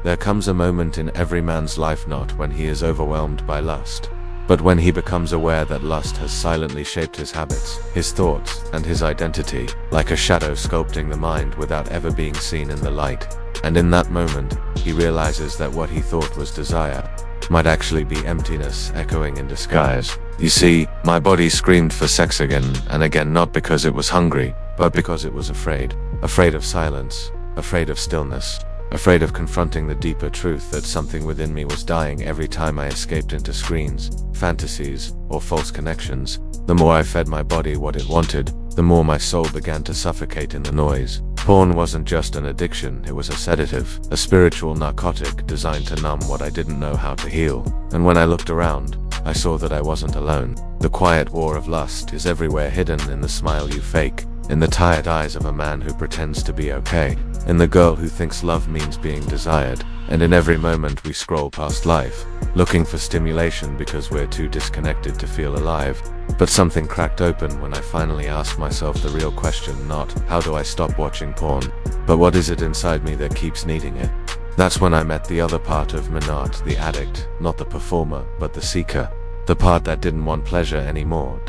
There comes a moment in every man's life, not when he is overwhelmed by lust, but when he becomes aware that lust has silently shaped his habits, his thoughts, and his identity, like a shadow sculpting the mind without ever being seen in the light. And in that moment, he realizes that what he thought was desire might actually be emptiness echoing in disguise. You see, my body screamed for sex again and again, not because it was hungry, but because it was afraid. Afraid of silence, afraid of stillness, afraid of confronting the deeper truth that something within me was dying every time I escaped into screens, fantasies, or false connections. The more I fed my body what it wanted, the more my soul began to suffocate in the noise. Porn wasn't just an addiction, it was a sedative, a spiritual narcotic designed to numb what I didn't know how to heal. And when I looked around, I saw that I wasn't alone. The quiet war of lust is everywhere, hidden in the smile you fake, in the tired eyes of a man who pretends to be okay, in the girl who thinks love means being desired, and in every moment we scroll past life, looking for stimulation because we're too disconnected to feel alive. But something cracked open when I finally asked myself the real question, not how do I stop watching porn, but what is it inside me that keeps needing it? That's when I met the other part of me, not the addict, not the performer, but the seeker. The part that didn't want pleasure anymore,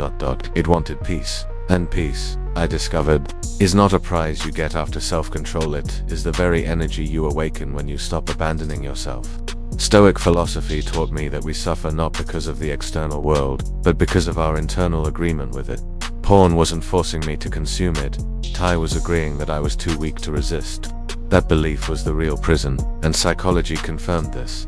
It wanted peace. And peace, I discovered, is not a prize you get after self-control. It is the very energy you awaken when you stop abandoning yourself. Stoic philosophy taught me that we suffer not because of the external world, but because of our internal agreement with it. Porn wasn't forcing me to consume it, Ty was agreeing that I was too weak to resist. That belief was the real prison, and psychology confirmed this.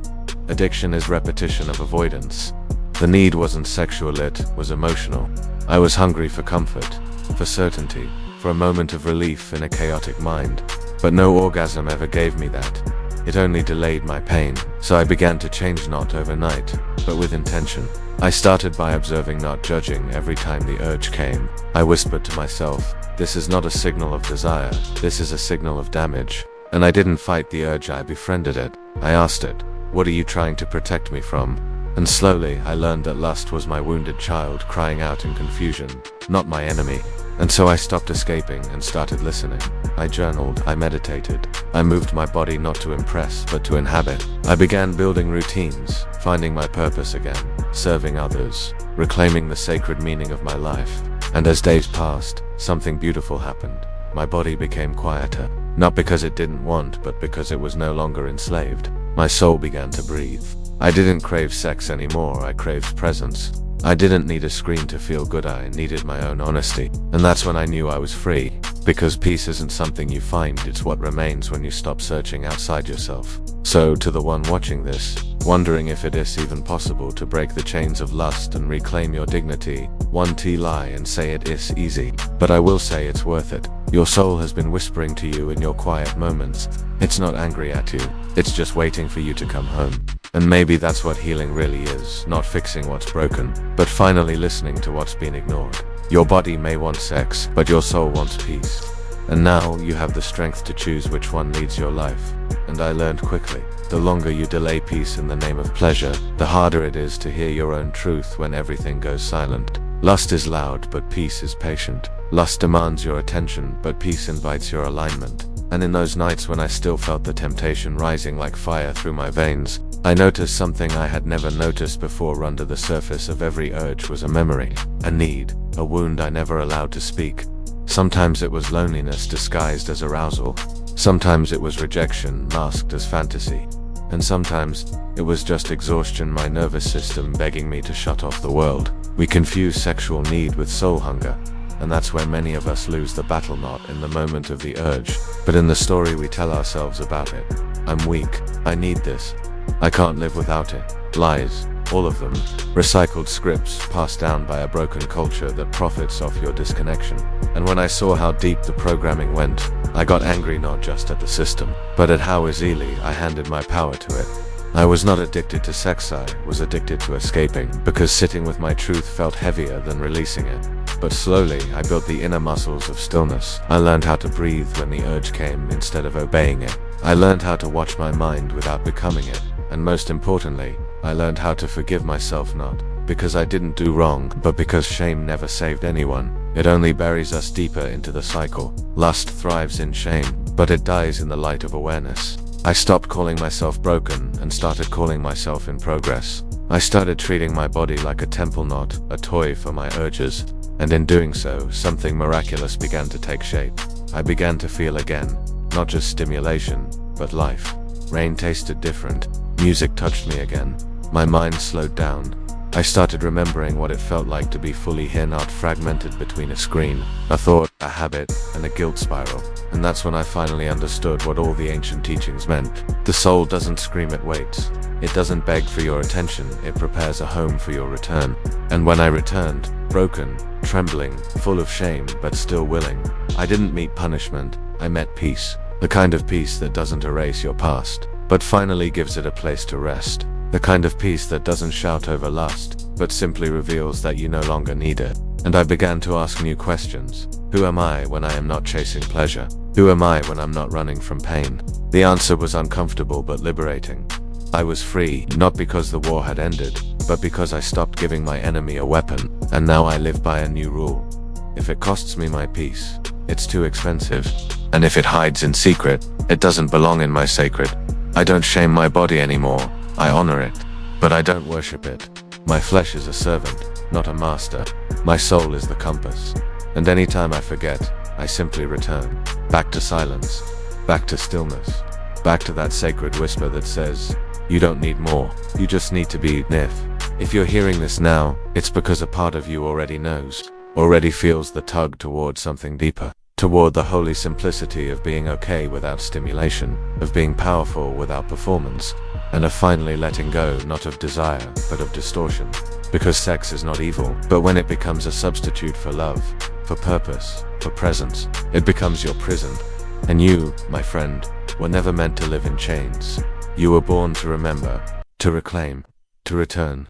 Addiction is repetition of avoidance. The need wasn't sexual, it was emotional. I was hungry for comfort, for certainty, for a moment of relief in a chaotic mind. But no orgasm ever gave me that. It only delayed my pain. So I began to change, not overnight, but with intention. I started by observing, not judging. Every time the urge came, I whispered to myself, this is not a signal of desire, this is a signal of damage. And I didn't fight the urge, I befriended it. I asked it, what are you trying to protect me from? And slowly, I learned that lust was my wounded child crying out in confusion, not my enemy. And so I stopped escaping and started listening. I journaled, I meditated, I moved my body not to impress, but to inhabit. I began building routines, finding my purpose again, serving others, reclaiming the sacred meaning of my life. And as days passed, something beautiful happened. My body became quieter, not because it didn't want, but because it was no longer enslaved. My soul began to breathe. I didn't crave sex anymore, I craved presence. I didn't need a screen to feel good, I needed my own honesty. And that's when I knew I was free. Because peace isn't something you find, it's what remains when you stop searching outside yourself. So, to the one watching this, wondering if it is even possible to break the chains of lust and reclaim your dignity, one lie and say it is easy. But I will say it's worth it. Your soul has been whispering to you in your quiet moments. It's not angry at you, it's just waiting for you to come home. And maybe that's what healing really is, not fixing what's broken, but finally listening to what's been ignored. Your body may want sex, but your soul wants peace. And now you have the strength to choose which one leads your life. And I learned quickly, the longer you delay peace in the name of pleasure, the harder it is to hear your own truth when everything goes silent. Lust is loud, but peace is patient. Lust demands your attention, but peace invites your alignment. And in those nights when I still felt the temptation rising like fire through my veins, I noticed something I had never noticed before. Under the surface of every urge was a memory, a need, a wound I never allowed to speak. Sometimes it was loneliness disguised as arousal. Sometimes it was rejection masked as fantasy. And sometimes it was just exhaustion, my nervous system begging me to shut off the world. We confuse sexual need with soul hunger. And that's where many of us lose the battle, not in the moment of the urge, but in the story we tell ourselves about it. I'm weak, I need this, I can't live without it. Lies, all of them, recycled scripts passed down by a broken culture that profits off your disconnection. And when I saw how deep the programming went, I got angry, not just at the system, but at how easily I handed my power to it. I was not addicted to sex, I was addicted to escaping, because sitting with my truth felt heavier than releasing it. But slowly, I built the inner muscles of stillness. I learned how to breathe when the urge came instead of obeying it. I learned how to watch my mind without becoming it. And most importantly, I learned how to forgive myself, not because I didn't do wrong, but because shame never saved anyone. It only buries us deeper into the cycle. Lust thrives in shame, but it dies in the light of awareness. I stopped calling myself broken and started calling myself in progress. I started treating my body like a temple, not a toy for my urges, and in doing so, something miraculous began to take shape. I began to feel again, not just stimulation, but life. Rain tasted different, music touched me again, my mind slowed down. I started remembering what it felt like to be fully here, not fragmented between a screen, a thought, a habit, and a guilt spiral. And that's when I finally understood what all the ancient teachings meant. The soul doesn't scream, it waits. It doesn't beg for your attention, it prepares a home for your return. And when I returned, broken, trembling, full of shame, but still willing, I didn't meet punishment, I met peace. The kind of peace that doesn't erase your past, but finally gives it a place to rest. The kind of peace that doesn't shout over lust, but simply reveals that you no longer need it. And I began to ask new questions. Who am I when I am not chasing pleasure? Who am I when I'm not running from pain? The answer was uncomfortable but liberating. I was free, not because the war had ended, but because I stopped giving my enemy a weapon. And now I live by a new rule. If it costs me my peace, it's too expensive. And if it hides in secret, it doesn't belong in my sacred. I don't shame my body anymore. I honor it, but I don't worship it. My flesh is a servant, not a master. My soul is the compass. And anytime I forget, I simply return. Back to silence, back to stillness, back to that sacred whisper that says, you don't need more, you just need to be Nif. If you're hearing this now, it's because a part of you already knows, already feels the tug toward something deeper. Toward the holy simplicity of being okay without stimulation, of being powerful without performance, and of finally letting go not of desire, but of distortion. Because sex is not evil, but when it becomes a substitute for love, for purpose, for presence, it becomes your prison. And you, my friend, were never meant to live in chains. You were born to remember, to reclaim, to return.